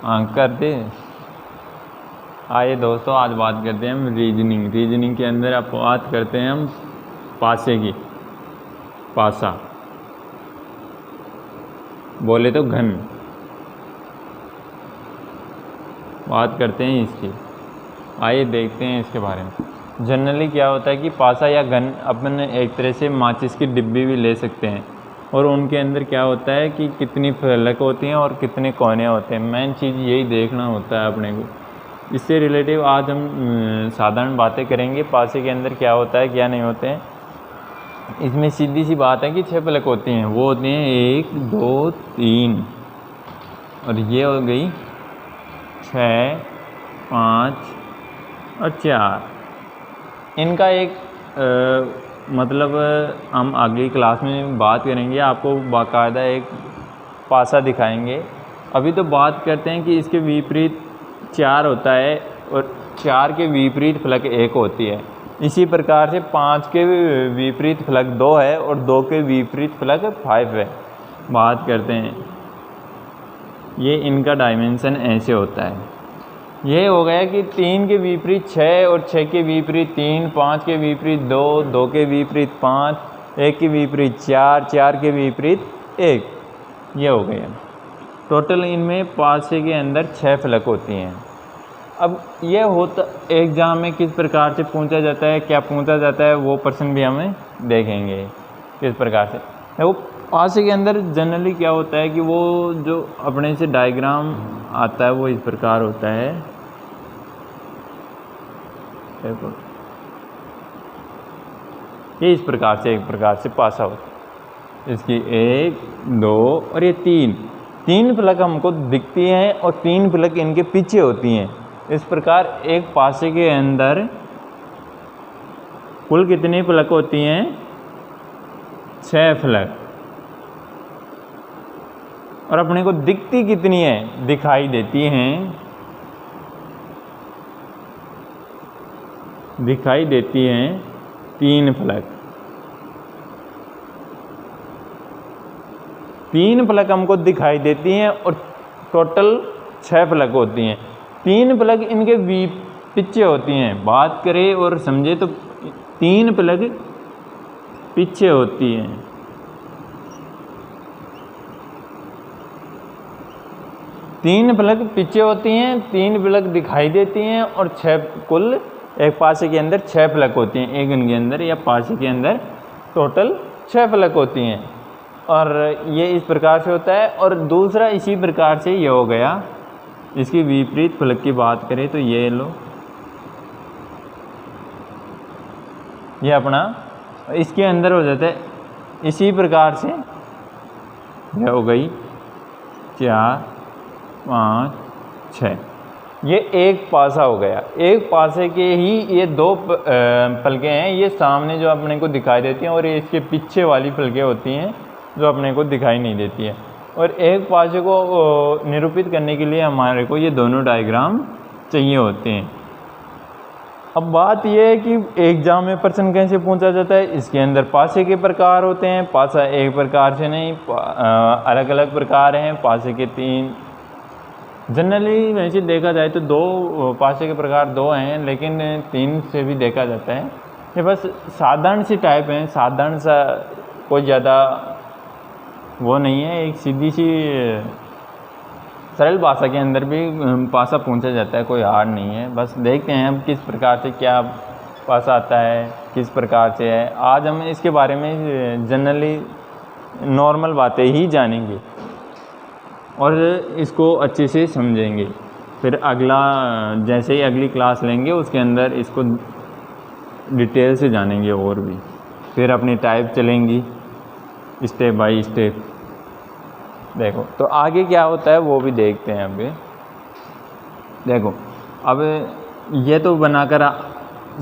कर दे। आइए दोस्तों, आज बात करते हैं हम रीजनिंग के अंदर आप बात करते हैं हम पासे की। पासा बोले तो घन, बात करते हैं इसकी। आइए देखते हैं इसके बारे में। जनरली क्या होता है कि पासा या घन अपन एक तरह से माचिस की डिब्बी भी ले सकते हैं, और उनके अंदर क्या होता है कि कितनी फलक होती हैं और कितने कोने होते हैं। मेन चीज़ यही देखना होता है अपने को। इससे रिलेटिव आज हम साधारण बातें करेंगे। पासे के अंदर क्या होता है, क्या नहीं होते हैं। इसमें सीधी सी बात है कि 6 फलक होती हैं। वो होती हैं 1 2 3, और ये हो गई 6 5 और 4। इनका एक मतलब हम आगे क्लास में बात करेंगे, आपको बाकायदा एक पासा दिखाएंगे। अभी तो बात करते हैं कि इसके विपरीत 4 होता है और 4 के विपरीत फलक 1 होती है। इसी प्रकार से 5 के विपरीत फलक 2 है और 2 के विपरीत फलक 5 है। बात करते हैं, ये इनका डायमेंशन ऐसे होता है। ये हो गया कि 3 के विपरीत 6 और 6 के विपरीत 3, 5 के विपरीत 2, 2 के विपरीत 5, 1 के विपरीत 4, 4 के विपरीत 1। ये हो गया टोटल। इनमें पासे के अंदर 6 फलक होती हैं। अब ये होता एग्जाम में किस प्रकार से पूछा जाता है, क्या पूछा जाता है, वो प्रश्न भी हमें देखेंगे किस प्रकार से। वो पासे के अंदर जनरली क्या होता है कि वो जो अपने से डायग्राम आता है वो इस प्रकार होता है। देखो, ये इस प्रकार से एक प्रकार से पासा होता है। इसकी 1 2 और ये 3 फलक हमको दिखती हैं और 3 फलक इनके पीछे होती हैं। इस प्रकार एक पासे के अंदर कुल कितनी फलक होती हैं? 6 फलक। और अपने को दिखती कितनी है? दिखाई देती हैं, दिखाई देती हैं 3 फलक। 3 फलक हमको दिखाई देती हैं और टोटल 6 फलक होती हैं। 3 फलक इनके पीछे होती हैं। बात करें और समझे तो 3 फलक पीछे होती हैं। 3 फलक पीछे होती हैं, 3 फलक दिखाई देती हैं और 6 कुल एक पासे के अंदर 6 फलक होती हैं। एक इनके अंदर या पासे के अंदर टोटल 6 फलक होती हैं। और ये इस प्रकार से होता है। और दूसरा इसी प्रकार से ये हो गया। इसकी विपरीत फलक की बात करें तो ये लो, ये अपना इसके अंदर हो जाता है। इसी प्रकार से ये हो गई 4 5 6। ये एक पासा हो गया। एक पासे के ही ये 2 फलकें हैं। ये सामने जो अपने को दिखाई देती हैं और ये इसके पीछे वाली फलकें होती हैं जो अपने को दिखाई नहीं देती है। और एक पासे को निरूपित करने के लिए हमारे को ये दोनों डायग्राम चाहिए होते हैं। अब बात यह है कि एग्जाम में प्रश्न कैसे पूछा जाता है। इसके अंदर पासे के प्रकार होते हैं। पासा एक प्रकार से नहीं, अलग अलग प्रकार हैं पासे के 3। जनरली वैसे देखा जाए तो 2 पासे के प्रकार 2 हैं, लेकिन 3 से भी देखा जाता है। ये बस साधारण सी टाइप हैं, साधारण सा, कोई ज़्यादा वो नहीं है। एक सीधी सी सरल भाषा के अंदर भी पासा पूछा जाता है, कोई हार्ड नहीं है। बस देखते हैं हम किस प्रकार से क्या पासा आता है, किस प्रकार से है। आज हम इसके बारे में जनरली नॉर्मल बातें ही जानेंगे और इसको अच्छे से समझेंगे। फिर अगला जैसे ही अगली क्लास लेंगे उसके अंदर इसको डिटेल से जानेंगे और भी। फिर अपनी टाइप चलेंगी स्टेप बाय स्टेप। देखो तो आगे क्या होता है वो भी देखते हैं। अभी देखो, अब ये तो बनाकर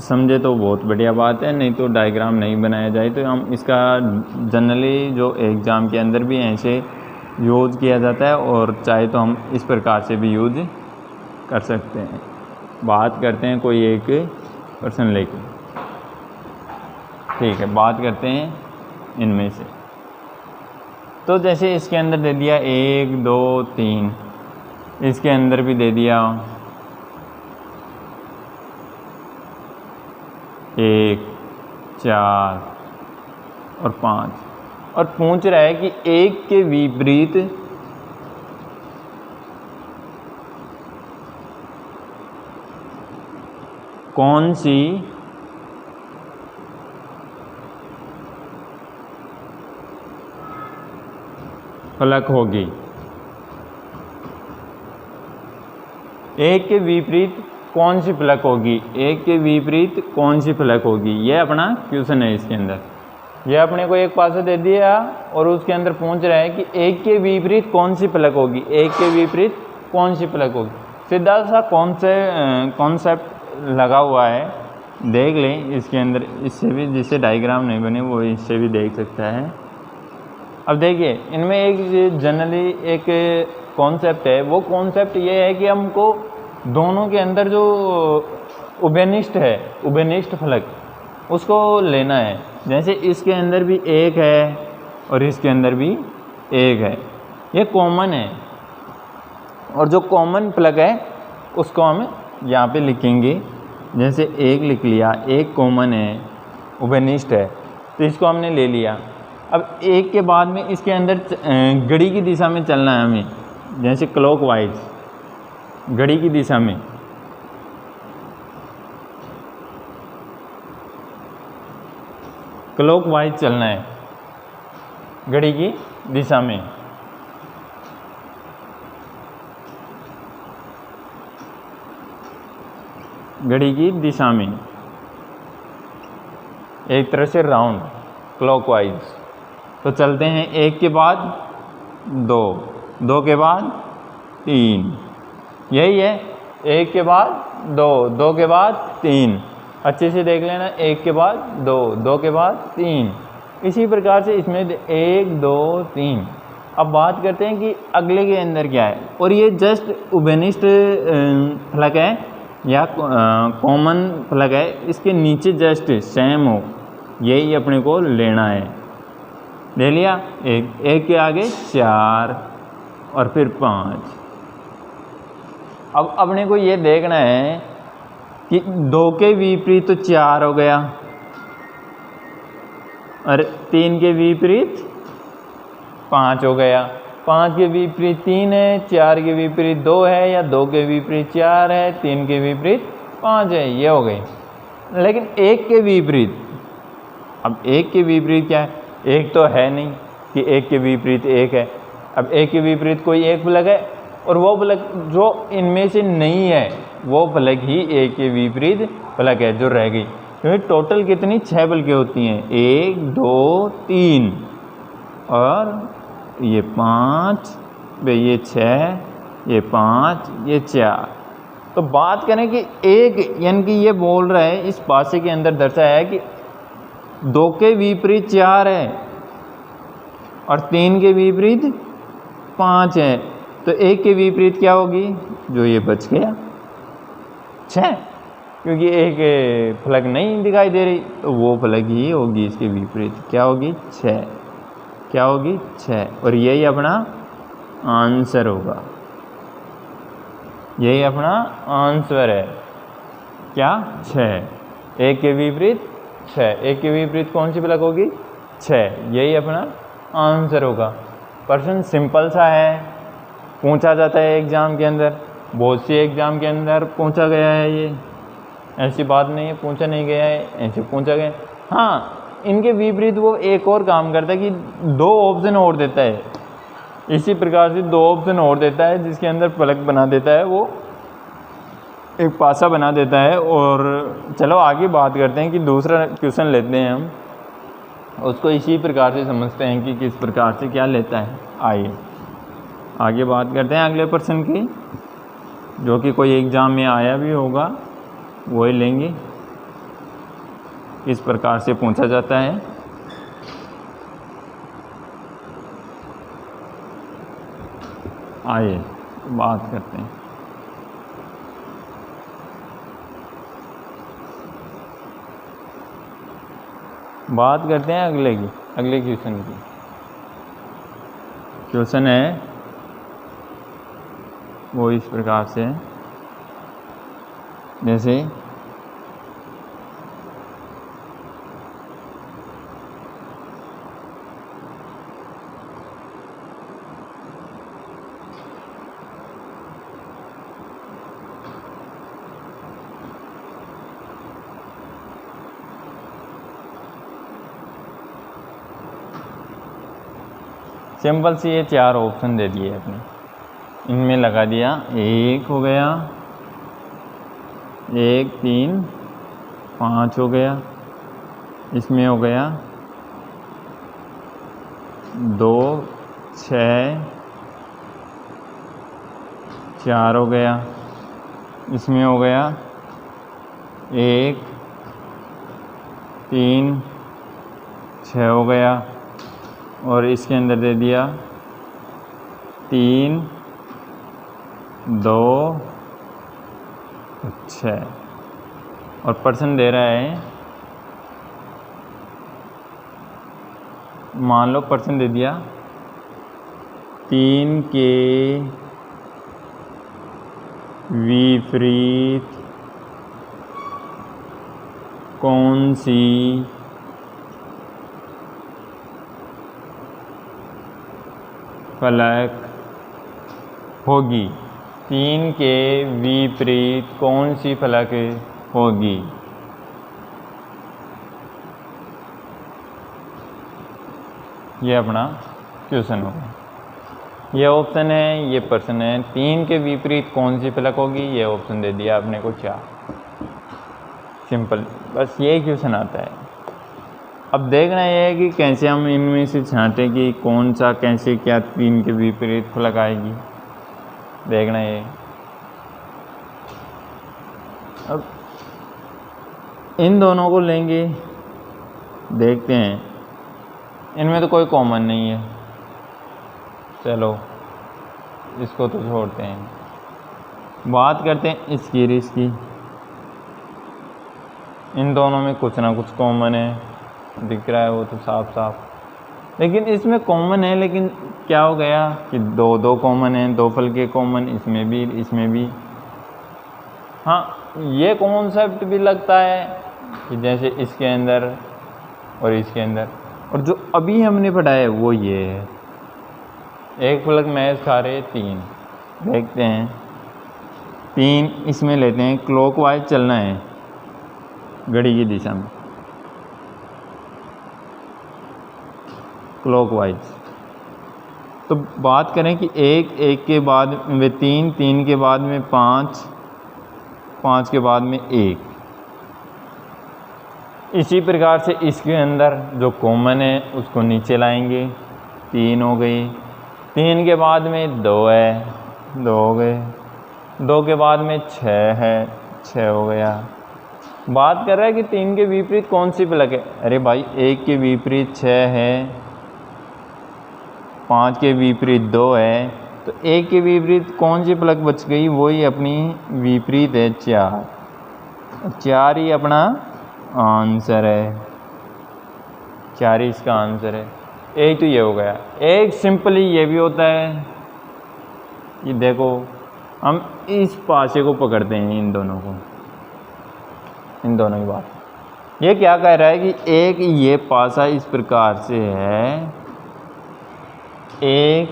समझे तो बहुत बढ़िया बात है, नहीं तो डायग्राम नहीं बनाया जाए तो हम इसका जनरली जो एग्ज़ाम के अंदर भी ऐसे यूज़ किया जाता है, और चाहे तो हम इस प्रकार से भी यूज़ कर सकते हैं। बात करते हैं कोई एक पर्सन लेके, ठीक है, बात करते हैं इनमें से। तो जैसे इसके अंदर दे दिया 1 2 3, इसके अंदर भी दे दिया 1, 4 और 5, और पूछ रहा है कि 1 के विपरीत कौन सी फलक होगी। 1 के विपरीत कौन सी फलक होगी, 1 के विपरीत कौन सी फलक होगी, ये अपना क्वेश्चन है। इसके अंदर ये अपने को एक पासा दे दिया और उसके अंदर पूछ रहा है कि 1 के विपरीत कौन सी फलक होगी, 1 के विपरीत कौन सी फलक होगी। सीधा सा कॉन्सेप्ट लगा हुआ है, देख लें इसके अंदर। इससे भी जिससे डायग्राम नहीं बने वो इससे भी देख सकता है। अब देखिए इनमें एक जनरली एक कॉन्सेप्ट है, वो कॉन्सेप्ट ये है कि हमको दोनों के अंदर जो उभयनिष्ठ है, उभयनिष्ठ फलक, उसको लेना है। जैसे इसके अंदर भी 1 है और इसके अंदर भी 1 है, ये कॉमन है। और जो कॉमन फलक है उसको हम यहाँ पे लिखेंगे। जैसे 1 लिख लिया, 1 कॉमन है, उभयनिष्ठ है, तो इसको हमने ले लिया। अब 1 के बाद में इसके अंदर घड़ी की दिशा में चलना है हमें, जैसे क्लॉकवाइज, घड़ी की दिशा में। क्लॉकवाइज चलना है घड़ी की दिशा में। घड़ी की दिशा में एक तरह से राउंड क्लॉकवाइज। तो चलते हैं 1 के बाद 2, 2 के बाद 3, यही है। 1 के बाद 2, 2 के बाद 3, अच्छे से देख लेना। 1 के बाद 2, 2 के बाद 3, इसी प्रकार से इसमें 1, 2, 3। अब बात करते हैं कि अगले के अंदर क्या है, और ये जस्ट उभयनिष्ठ फलक है या कॉमन फलक है, इसके नीचे जस्ट सेम हो, यही अपने को लेना है। ले लिया। 1 के आगे 4 और फिर 5। अब अपने को ये देखना है कि 2 के विपरीत तो 4 हो गया, और 3 के विपरीत 5 हो गया, 5 के विपरीत 3 है, 4 के विपरीत 2 है, या 2 के विपरीत 4 है, 3 के विपरीत 5 है, ये हो गई। लेकिन 1 के विपरीत, अब 1 के विपरीत क्या है, 1 तो है नहीं कि 1 के विपरीत 1 है। अब 1 के विपरीत कोई एक फलक है, और वो फलक जो इनमें से नहीं है वो फलक ही 1 के विपरीत फलक है जो रह गई। क्योंकि टोटल कितनी 6 फलकें होती हैं, 1, 2, 3 और ये 5, ये 6, ये 5, ये 4। तो बात करें कि 1 यानी कि ये बोल रहा है, इस पासे के अंदर दर्शाया है कि 2 के विपरीत 4 है और 3 के विपरीत 5 है, तो 1 के विपरीत क्या होगी, जो ये बच गया 6, क्योंकि एक फलक नहीं दिखाई दे रही, तो वो फलक ही होगी इसके विपरीत, क्या होगी 6, क्या होगी 6। और यही अपना आंसर होगा, यही अपना आंसर है, क्या 6। 1 के विपरीत 6, 1 के विपरीत कौन सी फलक होगी 6, यही अपना आंसर होगा। प्रश्न सिंपल सा है, पूछा जाता है एग्ज़ाम के अंदर, बहुत सी एग्ज़ाम के अंदर पूछा गया है, ये ऐसी बात नहीं है पूछा नहीं गया है, ऐसे पूछा गया। हाँ, इनके विपरीत वो एक और काम करता है कि 2 ऑप्शन और देता है, इसी प्रकार से 2 ऑप्शन और देता है, जिसके अंदर फलक बना देता है, वो एक पासा बना देता है। और चलो आगे बात करते हैं कि दूसरा क्वेश्चन लेते हैं हम, उसको इसी प्रकार से समझते हैं कि किस प्रकार से क्या लेता है। आइए आगे बात करते हैं अगले प्रश्न की, जो कि कोई एग्ज़ाम में आया भी होगा, वही लेंगे, किस प्रकार से पूछा जाता है। आइए बात करते हैं। बात करते हैं अगले क्वेश्चन की। क्वेश्चन है वो इस प्रकार से है, जैसे सिंपल सी ये 4 ऑप्शन दे दिए अपने, इनमें लगा दिया। 1 हो गया, 1 3 5 हो गया, इसमें हो गया 2 6 4 हो गया, इसमें हो गया 1 3 6 हो गया, और इसके अंदर दे दिया 3 2 6, और परसेंट दे रहा है, मान लो परसेंट दे दिया 3 के विपरीत कौन सी फलक होगी। 3 के विपरीत कौन सी फलक होगी। ये अपना क्वेश्चन होगा। ये ऑप्शन है, ये प्रश्न है। 3 के विपरीत कौन सी फलक होगी, ये ऑप्शन दे दिया आपने को 4। सिंपल, बस यही क्वेश्चन आता है। अब देखना ये है कि कैसे हम इनमें से छांटें कि कौन सा कैसे क्या 3 के विपरीत फलक आएगी, देखना ये। अब इन दोनों को लेंगे, देखते हैं, इनमें तो कोई कॉमन नहीं है, चलो इसको तो छोड़ते हैं। बात करते हैं इसकी और इसकी। इन दोनों में कुछ ना कुछ कॉमन है, दिख रहा है वो तो साफ साफ। लेकिन इसमें कॉमन है, लेकिन क्या हो गया कि दो कॉमन है, 2 फल के कॉमन, इसमें भी इसमें भी। हाँ, ये कॉन्सेप्ट भी लगता है कि जैसे इसके अंदर और इसके अंदर, और जो अभी हमने पढ़ा है वो ये है। एक फलक मैच खा रहे 3, देखते हैं 3 इसमें लेते हैं, क्लॉकवाइज चलना है घड़ी की दिशा में, क्लॉकवाइज। तो बात करें कि 1 के बाद में 3 के बाद में 5 के बाद में 1। इसी प्रकार से इसके अंदर जो कॉमन है उसको नीचे लाएंगे, 3 हो गई। 3 के बाद में 2 है, 2 हो गए। 2 के बाद में 6 है, 6 हो गया। बात कर रहा है कि 3 के विपरीत कौन सी फलक है। अरे भाई, 1 के विपरीत 6 है, 5 के विपरीत 2 है, तो 1 के विपरीत कौन सी फलक बच गई, वही अपनी विपरीत है 4। 4 ही अपना आंसर है, 4 ही इसका आंसर है। एक तो ये हो गया। एक सिंपली ये भी होता है, ये देखो हम इस पासे को पकड़ते हैं, इन दोनों को, इन दोनों की बात। ये क्या कह रहा है कि एक ये पासा इस प्रकार से है, 1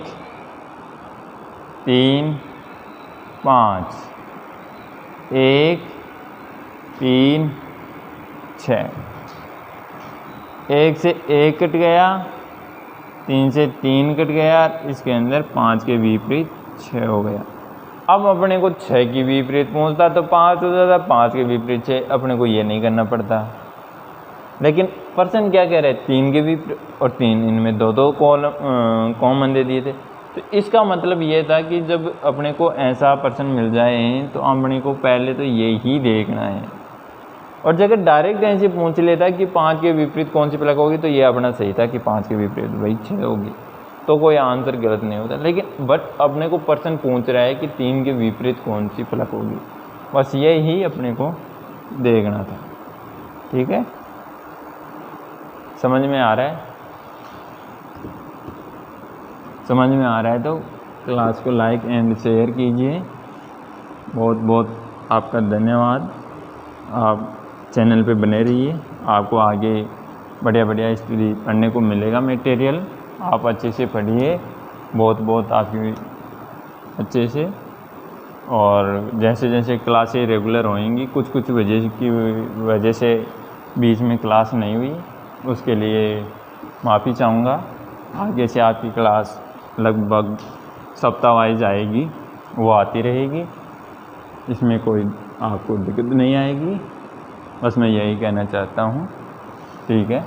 3 5, 1 3 6, 1 से 1 कट गया, 3 से 3 कट गया, इसके अंदर 5 के विपरीत 6 हो गया। अब अपने को 6 की विपरीत पहुंचता तो 5 हो जाता, 5 के विपरीत 6, अपने को ये नहीं करना पड़ता। लेकिन पर्सन क्या कह रहे हैं, 3 के विपरीत और 3, इनमें 2 कॉमन दे दिए थे। तो इसका मतलब ये था कि जब अपने को ऐसा पर्सन मिल जाए तो अपने को पहले तो यही देखना है, और जगह डायरेक्ट ऐसे पूछ लेता कि 5 के विपरीत कौन सी फलक होगी, तो ये अपना सही था कि 5 के विपरीत भाई 6 होगी, तो कोई आंसर गलत नहीं होता। लेकिन बट अपने को पर्सन पूछ रहा है कि 3 के विपरीत कौन सी फलक होगी, बस यही अपने को देखना था। ठीक है, समझ में आ रहा है? समझ में आ रहा है तो क्लास को लाइक एंड शेयर कीजिए। बहुत बहुत आपका धन्यवाद। आप चैनल पे बने रहिए, आपको आगे बढ़िया बढ़िया स्टोरी पढ़ने को मिलेगा मटेरियल। आप अच्छे से पढ़िए, बहुत बहुत आपकी अच्छे से। और जैसे जैसे क्लासें रेगुलर होएंगी, कुछ कुछ वजह से बीच में क्लास नहीं हुई, उसके लिए माफ़ी चाहूँगा। आगे से आपकी क्लास लगभग सप्ताह वाइज आएगी, वो आती रहेगी, इसमें कोई आपको दिक्कत नहीं आएगी। बस मैं यही कहना चाहता हूँ। ठीक है।